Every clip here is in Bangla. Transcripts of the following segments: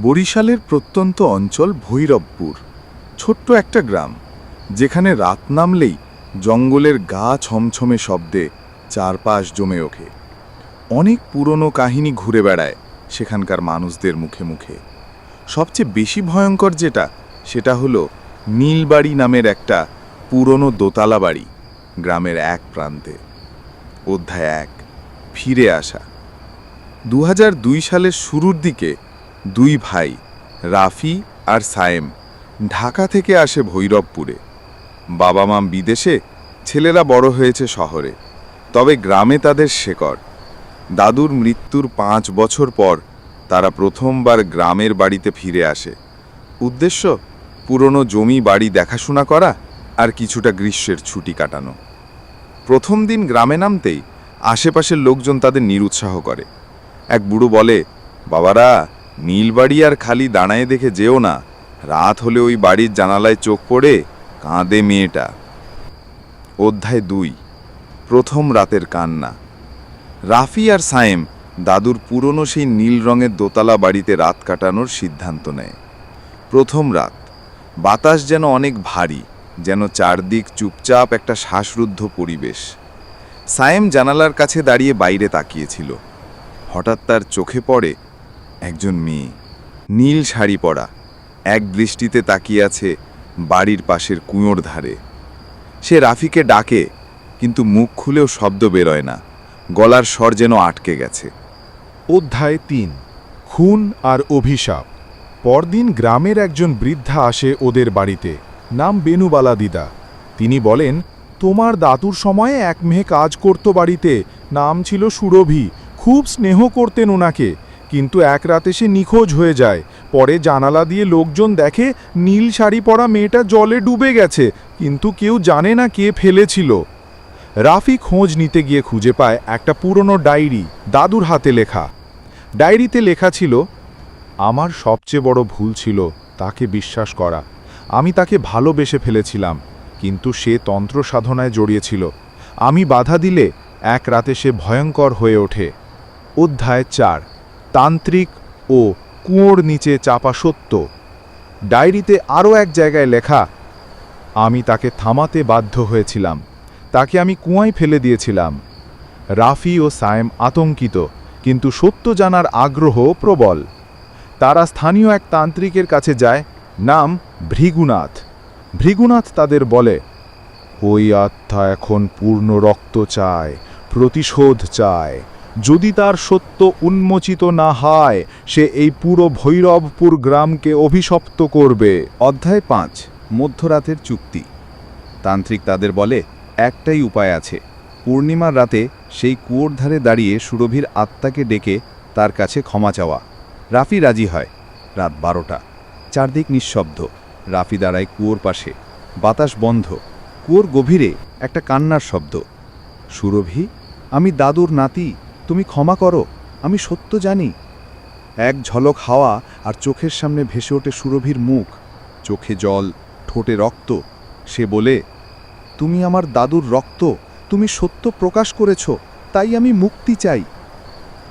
বরিশালের প্রত্যন্ত অঞ্চল ভৈরবপুর, ছোট্ট একটা গ্রাম, যেখানে রাত নামলেই জঙ্গলের গা ছমছমে শব্দে চারপাশ জমে ওঠে। অনেক পুরনো কাহিনী ঘুরে বেড়ায় সেখানকার মানুষদের মুখে মুখে। সবচেয়ে বেশি ভয়ঙ্কর সেটা হলো নীলবাড়ি নামের একটা পুরনো দোতলা বাড়ি, গ্রামের এক প্রান্তে। অধ্যায় 1, ফিরে আসা। 2002 সালের শুরুর দিকে দুই ভাই রাফি আর সায়েম ঢাকা থেকে আসে ভৈরবপুরে। বাবা মা বিদেশে, ছেলেরা বড় হয়েছে শহরে, তবে গ্রামে তাদের শেকড়। দাদুর মৃত্যুর 5 বছর পর তারা প্রথমবার গ্রামের বাড়িতে ফিরে আসে। উদ্দেশ্য পুরনো জমি বাড়ি দেখাশোনা করা আর কিছুটা গ্রীষ্মের ছুটি কাটানো। প্রথম দিন গ্রামে নামতেই আশেপাশের লোকজন তাদের নিরুৎসাহ করে। এক বুড়ো বলে, বাবারা, নীলবাড়ি আর খালি দাঁড়ায় দেখে যেও না, রাত হলে ওই বাড়ির জানালায় চোখ পড়ে কাঁদে মেয়েটা। অধ্যায় 2, প্রথম রাতের কান্না। রাফি আর সায়েম দাদুর পুরনো সেই নীল রঙের দোতলা বাড়িতে রাত কাটানোর সিদ্ধান্ত নেয়। প্রথম রাত, বাতাস যেন অনেক ভারী, যেন চারদিক চুপচাপ একটা শ্বাসরুদ্ধ পরিবেশ। সায়েম জানালার কাছে দাঁড়িয়ে বাইরে তাকিয়েছিল। হঠাৎ তার চোখে পড়ে একজন মেয়ে, নীল শাড়ি পরা, এক দৃষ্টিতে তাকিয়ে আছে বাড়ির পাশের কুঁয়োর ধারে। সে রাফিকে ডাকে, কিন্তু মুখ খুলেও শব্দ বেরোয় না, গলার স্বর যেন আটকে গেছে। অধ্যায় 3, খুন আর অভিশাপ। পরদিন গ্রামের একজন বৃদ্ধা আসে ওদের বাড়িতে, নাম বেনুবালা দিদা। তিনি বলেন, তোমার দাদুর সময়ে এক মেয়ে কাজ করত বাড়িতে, নাম ছিল সুরভি। খুব স্নেহ করতেন ওনাকে, কিন্তু এক রাতে সে নিখোঁজ হয়ে যায়। পরে জানালা দিয়ে লোকজন দেখে নীল শাড়ি পরা মেয়েটা জলে ডুবে গেছে, কিন্তু কেউ জানে না কে ফেলেছিল। রাফি খোঁজ নিতে গিয়ে খুঁজে পায় একটা পুরনো ডায়েরি, দাদুর হাতে লেখা। ডায়েরিতে লেখা ছিল, আমার সবচেয়ে বড় ভুল ছিল তাকে বিশ্বাস করা। আমি তাকে ভালোবেসে ফেলেছিলাম, কিন্তু সে তন্ত্র সাধনায় জড়িয়েছিল। আমি বাধা দিলে এক রাতে সে ভয়ঙ্কর হয়ে ওঠে। অধ্যায় 4, তান্ত্রিক ও কুয়োর নিচে চাপা সত্য। ডায়েরিতে আরও এক জায়গায় লেখা, আমি তাকে থামাতে বাধ্য হয়েছিলাম, তাকে আমি কুয়ায় ফেলে দিয়েছিলাম। রাফি ও সায়েম আতঙ্কিত, কিন্তু সত্য জানার আগ্রহ প্রবল। তারা স্থানীয় এক তান্ত্রিকের কাছে যায়, নাম ভৃগুনাথ। ভৃগুনাথ তাদের বলে, ওই আত্মা এখন পূর্ণ রক্ত চায়, প্রতিশোধ চায়। যদি তার সত্য উন্মোচিত না হয়, সে এই পুরো ভৈরবপুর গ্রামকে অভিশপ্ত করবে। অধ্যায় 5, মধ্যরাতের চুক্তি। তান্ত্রিক তাদের বলে, একটাই উপায় আছে। পূর্ণিমার রাতে সেই কুয়োর ধারে দাঁড়িয়ে সুরভির আত্মাকে ডেকে তার কাছে ক্ষমা চাওয়া। রাফি রাজি হয়। রাত 12টা, চারদিক নিঃশব্দ। রাফি দাঁড়ায় কুয়োর পাশে, বাতাস বন্ধ। কুয়োর গভীরে একটা কান্নার শব্দ। সুরভি, আমি দাদুর নাতি, তুমি ক্ষমা করো, আমি সত্য জানি। এক ঝলক হাওয়া আর চোখের সামনে ভেসে ওঠে সুরভির মুখ, চোখে জল, ঠোঁটে রক্ত। সে বলে, তুমি আমার দাদুর রক্ত, তুমি সত্য প্রকাশ করেছ, তাই আমি মুক্তি চাই।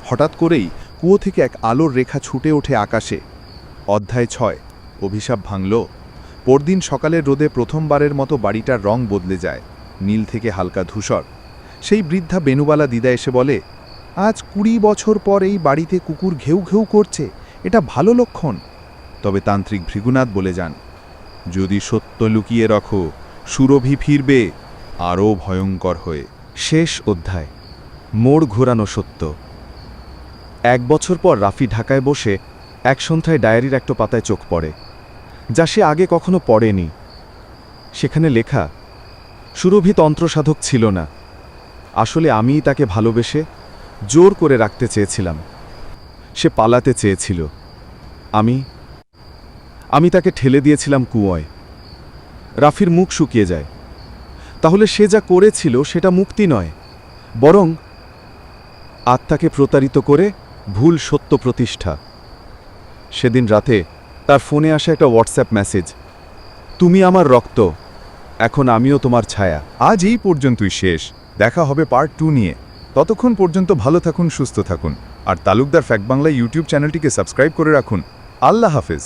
হঠাৎ করেই কুয়ো থেকে এক আলোর রেখা ছুটে ওঠে আকাশে। অধ্যায় 6, অভিশাপ ভাঙল। পরদিন সকালের রোদে প্রথমবারের মতো বাড়িটার রং বদলে যায়, নীল থেকে হালকা ধূসর। সেই বৃদ্ধা বেনুবালা দিদা এসে বলে, আজ 20 বছর পর এই বাড়িতে কুকুর ঘেউ ঘেউ করছে, এটা ভালো লক্ষণ। তবে তান্ত্রিক ভৃগুনাথ বলে যান, যদি সত্য লুকিয়ে রাখো, সুরভি ফিরবে, আরও ভয়ঙ্কর হয়ে। শেষ অধ্যায়, মোড় ঘোরানো সত্য। 1 বছর পর রাফি ঢাকায় বসে এক সন্ধ্যায় ডায়েরির একটা পাতায় চোখ পড়ে, যা সে আগে কখনো পড়েনি। সেখানে লেখা, সুরভি তন্ত্রসাধক ছিল না, আসলে আমিই তাকে ভালোবেসে জোর করে রাখতে চেয়েছিলাম। সে পালাতে চেয়েছিল, আমি তাকে ঠেলে দিয়েছিলাম কুয়োয়। রাফির মুখ শুকিয়ে যায়। তাহলে সে যা করেছিল সেটা মুক্তি নয়, বরং আত্মাকে প্রতারিত করে ভুল সত্য প্রতিষ্ঠা। সেদিন রাতে তার ফোনে আসে একটা হোয়াটসঅ্যাপ মেসেজ, তুমি আমার রক্ত, এখন আমিও তোমার ছায়া। আজ এই পর্যন্তই শেষ। দেখা হবে পার্ট 2 নিয়ে। ততক্ষণ পর্যন্ত ভালো থাকুন, সুস্থ থাকুন, আর তালুকদার ফ্যাক্ট বাংলা ইউটিউব চ্যানেলটিকে সাবস্ক্রাইব করে রাখুন। আল্লাহ হাফেজ।